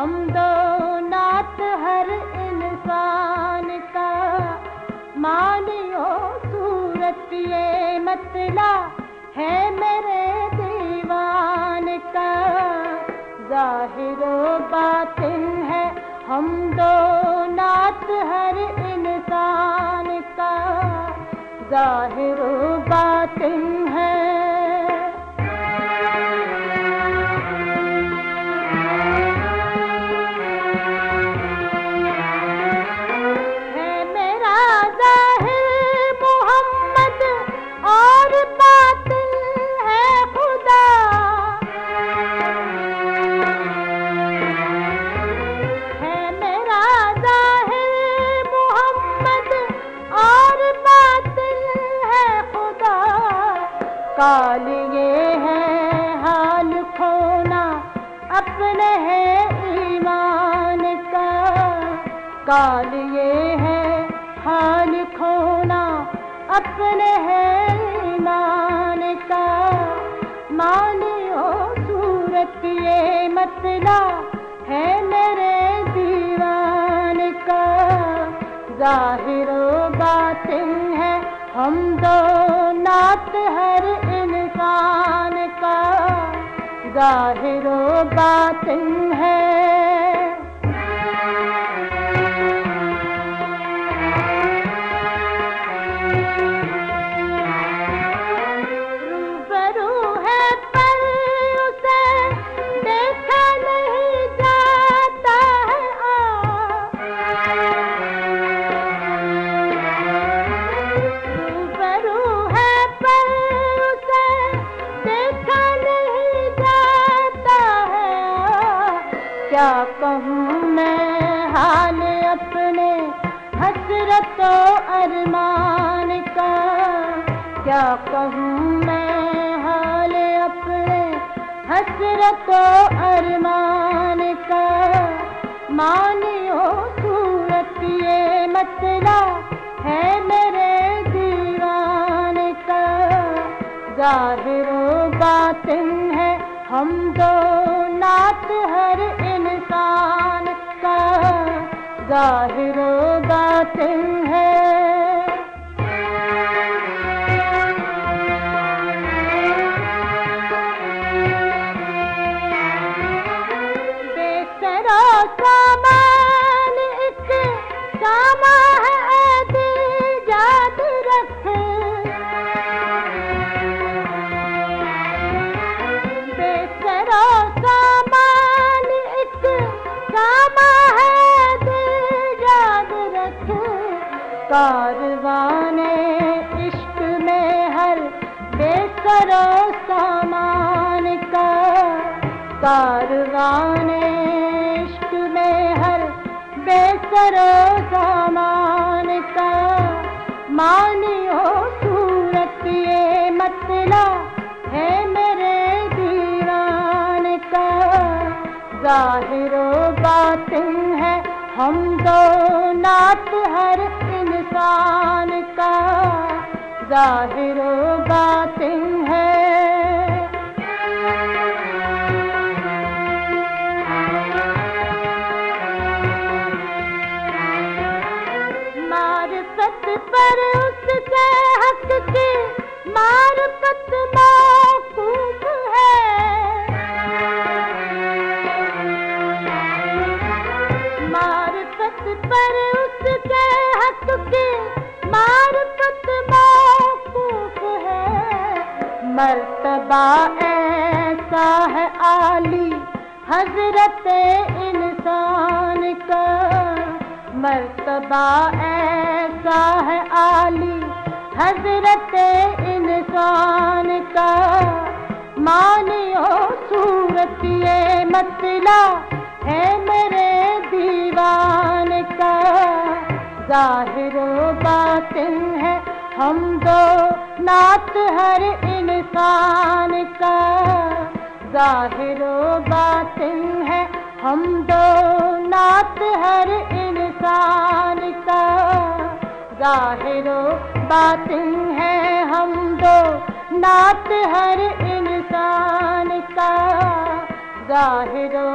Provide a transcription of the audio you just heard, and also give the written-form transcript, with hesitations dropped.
हम दो नात हर इंसान का। मानियो सूरत ये मतला है मेरे दीवान का। ज़ाहिरो बातिन है हम दो नात हर इंसान का। ज़ाहिरो बातिन है। काल ये है हाल खोना अपने है ईमान का। काल ये है हाल खोना अपने है ईमान का। मानियो सूरत ये मतला है मेरे दीवान का। ज़ाहिरो बातिन है हम दो नात हर इंसान का। ज़ाहिरो बातिन है। रूबरू है पर उसे देखा नहीं जाता है। रूबरू है पर उसे देखा नहीं जाता है। क्या कहूँ मैं हाल अपने हसरतो अरमान का। क्या कहूँ मैं हाल अपने हसरतो अरमान का। मानियो सूरत ये मतला है मेरे दीवान का। ज़ाहिरो बातिन है हम दो नात हर इंसान का। ज़ाहिरो बातिन है। बेसरो सामान एक सामा है दिल याद रख। बेसरो सामान एक सामा है दिल याद रख। कारवाने इश्क में हर बेसरो सामान का। कारवाने इश्क में हर बेसरो सामान का। मानियो सूरत ये मतला है मेरे दीवान का। ज़ाहिरो बातिन है हम दो नात हर इंसान का। ज़ाहिरो बातिन है। मारिफत पर उसके हक की मारिफत मौकूफ है। मारिफत पर उसके हक की मारिफत मौकूफ है। मर्तबा ऐसा है आली हजरत इंसान का। मर्तबा ऐसा है आली हजरत इंसान का। मानियो सूरत ये मतला है मेरे दीवान का। ज़ाहिरो बातिन है हम दो नात हर इंसान का। ज़ाहिरो बातिन है हम दो नात हर इंसान का। ज़ाहिरो बातिन है हम दो नात हर इंसान का। ज़ाहिरो